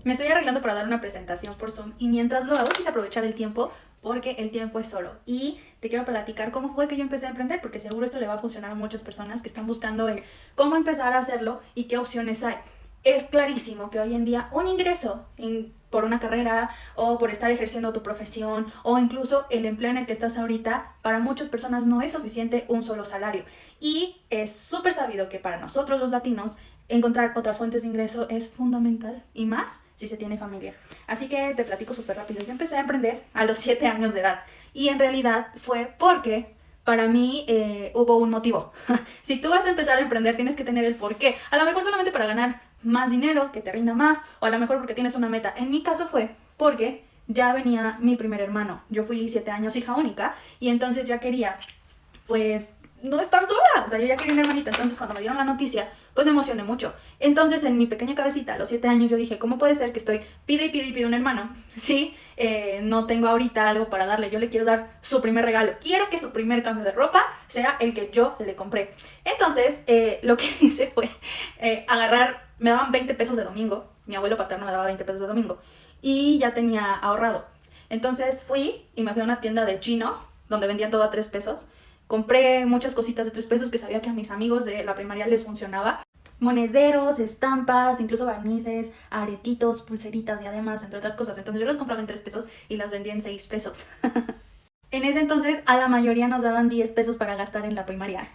Me estoy arreglando para dar una presentación por Zoom y mientras lo hago quise aprovechar el tiempo porque el tiempo es oro. Y te quiero platicar cómo fue que yo empecé a emprender, porque seguro esto le va a funcionar a muchas personas que están buscando el cómo empezar a hacerlo y qué opciones hay. Es clarísimo que hoy en día un ingreso por una carrera o por estar ejerciendo tu profesión o incluso el empleo en el que estás ahorita, para muchas personas no es suficiente un solo salario. Y es súper sabido que para nosotros los latinos encontrar otras fuentes de ingreso es fundamental, y más si se tiene familia. Así que te platico súper rápido. Yo empecé a emprender a los 7 años de edad y en realidad fue porque para mí hubo un motivo. Si tú vas a empezar a emprender tienes que tener el porqué. A lo mejor solamente para ganar más dinero, que te rinda más, o a lo mejor porque tienes una meta. En mi caso fue porque ya venía mi primer hermano. Yo fui 7 años hija única y entonces ya quería pues no estar sola. O sea, yo ya quería una hermanita. Entonces cuando me dieron la noticia, pues me emocioné mucho. Entonces en mi pequeña cabecita, a los 7 años, yo dije, ¿cómo puede ser que estoy pide y pide y pide un hermano? Sí, no tengo ahorita algo para darle. Yo le quiero dar su primer regalo. Quiero que su primer cambio de ropa sea el que yo le compré. Entonces lo que hice fue agarrar, me daban 20 pesos de domingo. Mi abuelo paterno me daba 20 pesos de domingo. Y ya tenía ahorrado. Entonces fui y me fui a una tienda de chinos donde vendían todo a 3 pesos. Compré muchas cositas de 3 pesos que sabía que a mis amigos de la primaria les funcionaba. Monederos, estampas, incluso barnices, aretitos, pulseritas y además, entre otras cosas. Entonces yo las compraba en 3 pesos y las vendía en 6 pesos. En ese entonces a la mayoría nos daban 10 pesos para gastar en la primaria.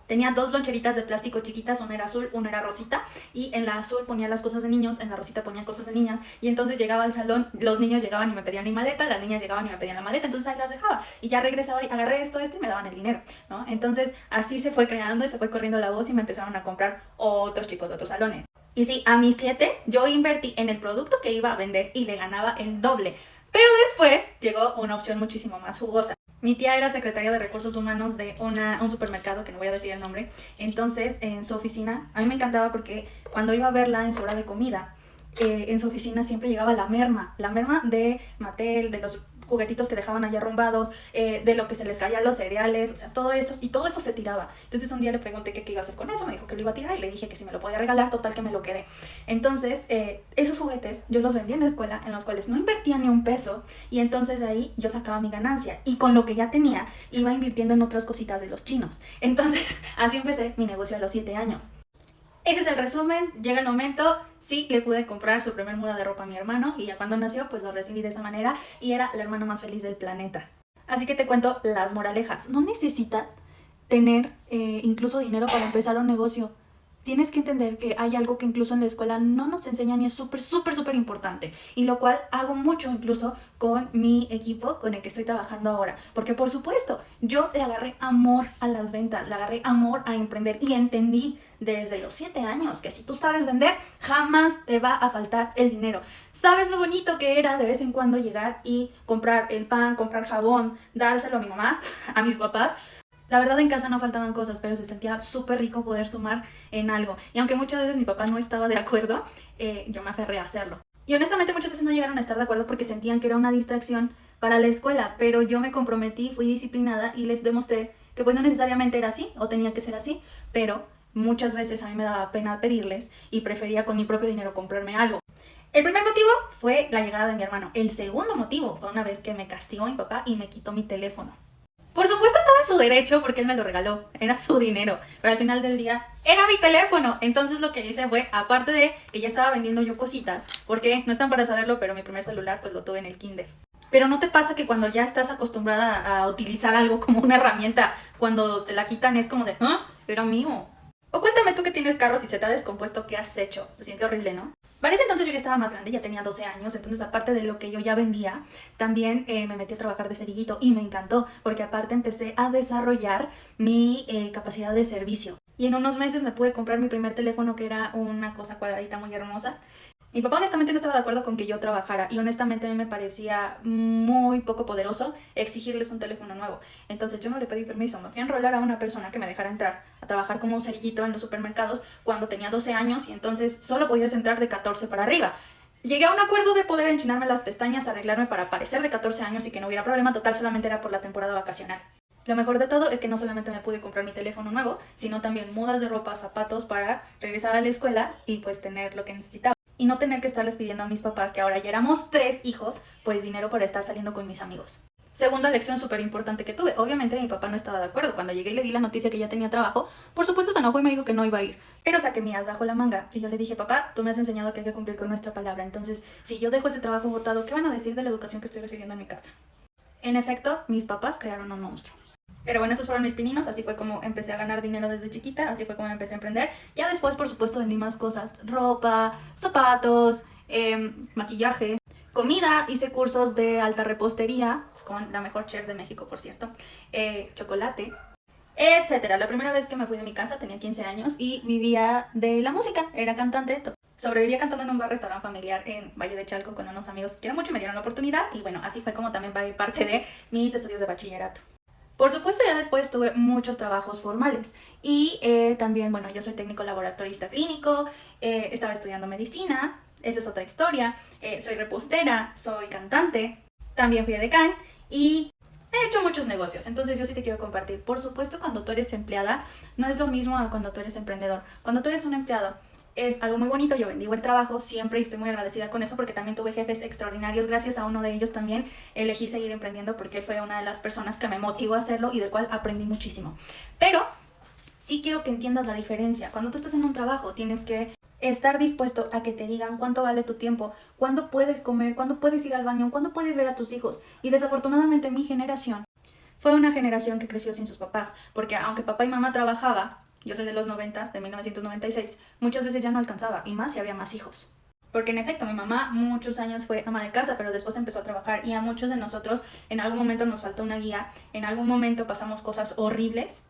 Tenía 2 loncheritas de plástico chiquitas, una era azul, una era rosita, y en la azul ponía las cosas de niños, en la rosita ponía cosas de niñas, y entonces llegaba al salón, los niños llegaban y me pedían mi maleta, las niñas llegaban y me pedían la maleta, entonces ahí las dejaba, y ya regresaba y agarré esto y me daban el dinero, ¿no? Entonces así se fue creando y se fue corriendo la voz y me empezaron a comprar otros chicos de otros salones. Y sí, a mis 7 yo invertí en el producto que iba a vender y le ganaba el doble, pero después llegó una opción muchísimo más jugosa. Mi tía era secretaria de recursos humanos de un supermercado, que no voy a decir el nombre. Entonces, en su oficina, a mí me encantaba porque cuando iba a verla en su hora de comida, en su oficina siempre llegaba la merma de Mattel, de los juguetitos que dejaban allá arrumbados, de lo que se les caían los cereales, o sea, todo eso, y todo eso se tiraba. Entonces un día le pregunté qué iba a hacer con eso, me dijo que lo iba a tirar y le dije que si me lo podía regalar, total que me lo quedé. Entonces, esos juguetes yo los vendía en la escuela, en los cuales no invertía ni un peso, y entonces de ahí yo sacaba mi ganancia, y con lo que ya tenía, iba invirtiendo en otras cositas de los chinos. Entonces, así empecé mi negocio a los 7 años. Ese es el resumen, llega el momento, sí le pude comprar su primer muda de ropa a mi hermano y ya cuando nació pues lo recibí de esa manera y era la hermana más feliz del planeta. Así que te cuento las moralejas, no necesitas tener incluso dinero para empezar un negocio. Tienes que entender que hay algo que incluso en la escuela no nos enseñan y es súper importante. Y lo cual hago mucho incluso con mi equipo con el que estoy trabajando ahora. Porque por supuesto, yo le agarré amor a las ventas, le agarré amor a emprender y entendí desde los 7 años que si tú sabes vender, jamás te va a faltar el dinero. ¿Sabes lo bonito que era de vez en cuando llegar y comprar el pan, comprar jabón, dárselo a mi mamá, a mis papás? La verdad en casa no faltaban cosas, pero se sentía súper rico poder sumar en algo. Y aunque muchas veces mi papá no estaba de acuerdo, yo me aferré a hacerlo. Y honestamente muchas veces no llegaron a estar de acuerdo porque sentían que era una distracción para la escuela, pero yo me comprometí, fui disciplinada y les demostré que pues no necesariamente era así o tenía que ser así, pero muchas veces a mí me daba pena pedirles y prefería con mi propio dinero comprarme algo. El primer motivo fue la llegada de mi hermano. El segundo motivo fue una vez que me castigó mi papá y me quitó mi teléfono. Por supuesto estaba en su derecho porque él me lo regaló, era su dinero, pero al final del día era mi teléfono. Entonces lo que hice fue, aparte de que ya estaba vendiendo yo cositas, porque no están para saberlo, pero mi primer celular pues lo tuve en el kinder. Pero ¿no te pasa que cuando ya estás acostumbrada a utilizar algo como una herramienta, cuando te la quitan es como de, ¿ah? Era mío? O cuéntame tú que tienes carros y se te ha descompuesto, ¿qué has hecho? Se siente horrible, ¿no? Para ese entonces yo ya estaba más grande, ya tenía 12 años, entonces aparte de lo que yo ya vendía, también me metí a trabajar de cerillito y me encantó, porque aparte empecé a desarrollar mi capacidad de servicio. Y en unos meses me pude comprar mi primer teléfono, que era una cosa cuadradita muy hermosa. Mi papá honestamente no estaba de acuerdo con que yo trabajara y honestamente a mí me parecía muy poco poderoso exigirles un teléfono nuevo. Entonces yo no le pedí permiso, me fui a enrolar a una persona que me dejara entrar a trabajar como cerillito en los supermercados cuando tenía 12 años y entonces solo podías entrar de 14 para arriba. Llegué a un acuerdo de poder enchinarme las pestañas, arreglarme para parecer de 14 años y que no hubiera problema, total solamente era por la temporada vacacional. Lo mejor de todo es que no solamente me pude comprar mi teléfono nuevo, sino también mudas de ropa, zapatos para regresar a la escuela y pues tener lo que necesitaba. y no tener que estarles pidiendo a mis papás, que ahora ya éramos 3 hijos, pues dinero para estar saliendo con mis amigos. Segunda lección súper importante que tuve. Obviamente mi papá no estaba de acuerdo. Cuando llegué y le di la noticia que ya tenía trabajo, por supuesto se enojó y me dijo que no iba a ir. Pero saqué mi as bajo la manga y yo le dije, papá, tú me has enseñado que hay que cumplir con nuestra palabra. Entonces, si yo dejo ese trabajo botado, ¿qué van a decir de la educación que estoy recibiendo en mi casa? En efecto, mis papás crearon un monstruo. Pero bueno, esos fueron mis pininos, así fue como empecé a ganar dinero desde chiquita, así fue como empecé a emprender. Ya después, por supuesto, vendí más cosas, ropa, zapatos, maquillaje, comida, hice cursos de alta repostería, con la mejor chef de México, por cierto, chocolate, etcétera. La primera vez que me fui de mi casa tenía 15 años y vivía de la música, era cantante. Sobrevivía cantando en un bar-restaurante familiar en Valle de Chalco con unos amigos que quiero mucho y me dieron la oportunidad. Y bueno, así fue como también parte de mis estudios de bachillerato. Por supuesto, ya después tuve muchos trabajos formales y también, bueno, yo soy técnico laboratorista clínico, estaba estudiando medicina, esa es otra historia, soy repostera, soy cantante, también fui edecán y he hecho muchos negocios. Entonces yo sí te quiero compartir. Por supuesto, cuando tú eres empleada, no es lo mismo a cuando tú eres emprendedor. Cuando tú eres un empleado, es algo muy bonito, yo bendigo el trabajo siempre y estoy muy agradecida con eso porque también tuve jefes extraordinarios. Gracias a uno de ellos también elegí seguir emprendiendo porque él fue una de las personas que me motivó a hacerlo y del cual aprendí muchísimo. Pero sí quiero que entiendas la diferencia. Cuando tú estás en un trabajo tienes que estar dispuesto a que te digan cuánto vale tu tiempo, cuándo puedes comer, cuándo puedes ir al baño, cuándo puedes ver a tus hijos. Y desafortunadamente mi generación fue una generación que creció sin sus papás, porque aunque papá y mamá trabajaba, yo soy de los 90, de 1996, muchas veces ya no alcanzaba, y más si había más hijos. Porque en efecto, mi mamá muchos años fue ama de casa, pero después empezó a trabajar y a muchos de nosotros en algún momento nos faltó una guía, en algún momento pasamos cosas horribles.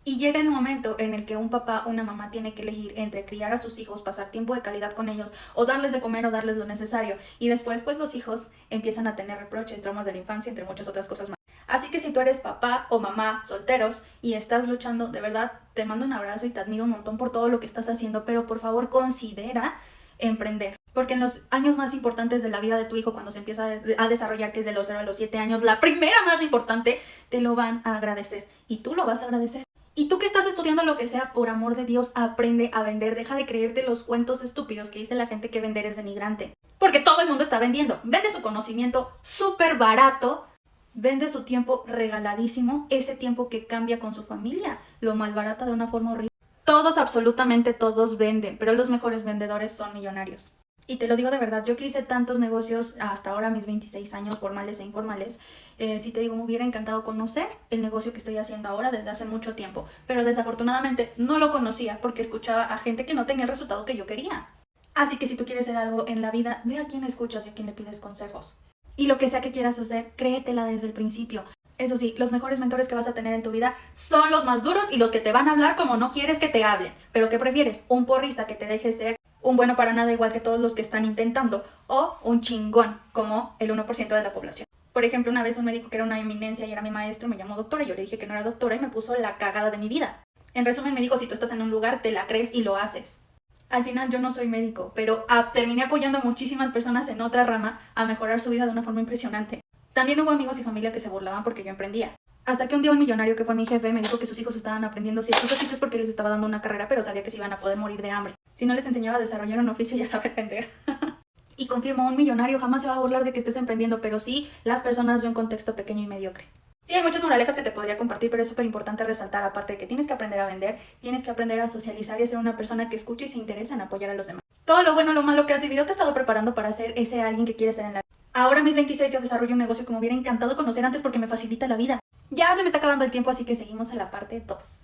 Y llega el momento en el que un papá o una mamá tiene que elegir entre criar a sus hijos, pasar tiempo de calidad con ellos, o darles de comer o darles lo necesario. Y después, pues los hijos empiezan a tener reproches, traumas de la infancia, entre muchas otras cosas más. Así que si tú eres papá o mamá solteros y estás luchando, de verdad, te mando un abrazo y te admiro un montón por todo lo que estás haciendo, pero por favor considera emprender. Porque en los años más importantes de la vida de tu hijo, cuando se empieza a desarrollar, que es de los 0 a los 7 años, la primera más importante, te lo van a agradecer. Y tú lo vas a agradecer. Y tú que estás estudiando lo que sea, por amor de Dios, aprende a vender. Deja de creerte los cuentos estúpidos que dice la gente que vender es denigrante. Porque todo el mundo está vendiendo. Vende su conocimiento súper barato. Vende su tiempo regaladísimo. Ese tiempo que cambia con su familia. Lo malbarata de una forma horrible. Todos, absolutamente todos venden. Pero los mejores vendedores son millonarios. Y te lo digo de verdad, yo que hice tantos negocios hasta ahora, mis 26 años, formales e informales, si te digo, me hubiera encantado conocer el negocio que estoy haciendo ahora desde hace mucho tiempo, pero desafortunadamente no lo conocía porque escuchaba a gente que no tenía el resultado que yo quería. Así que si tú quieres hacer algo en la vida, ve a quién escuchas y a quién le pides consejos. Y lo que sea que quieras hacer, créetela desde el principio. Eso sí, los mejores mentores que vas a tener en tu vida son los más duros y los que te van a hablar como no quieres que te hablen. ¿Pero qué prefieres? ¿Un porrista que te deje ser un bueno para nada igual que todos los que están intentando, o un chingón como el 1% de la población? Por ejemplo, una vez un médico que era una eminencia y era mi maestro me llamó doctora y yo le dije que no era doctora y me puso la cagada de mi vida. En resumen, me dijo, si tú estás en un lugar, te la crees y lo haces. Al final yo no soy médico, pero terminé apoyando a muchísimas personas en otra rama a mejorar su vida de una forma impresionante. También hubo amigos y familia que se burlaban porque yo emprendía. Hasta que un día un millonario que fue mi jefe me dijo que sus hijos estaban aprendiendo ciertos oficios porque les estaba dando una carrera, pero sabía que se iban a poder morir de hambre. Si no les enseñaba a desarrollar un oficio y a saber vender. Y confirmo, un millonario jamás se va a burlar de que estés emprendiendo, pero sí las personas de un contexto pequeño y mediocre. Sí, hay muchas moralejas que te podría compartir, pero es súper importante resaltar, aparte de que tienes que aprender a vender, tienes que aprender a socializar y a ser una persona que escuche y se interesa en apoyar a los demás. Todo lo bueno o lo malo que has vivido te ha estado preparando para ser ese alguien que quieres ser en la vida. Ahora a mis 26 yo desarrollo un negocio que me hubiera encantado conocer antes porque me facilita la vida. Ya se me está acabando el tiempo, así que seguimos a la parte 2.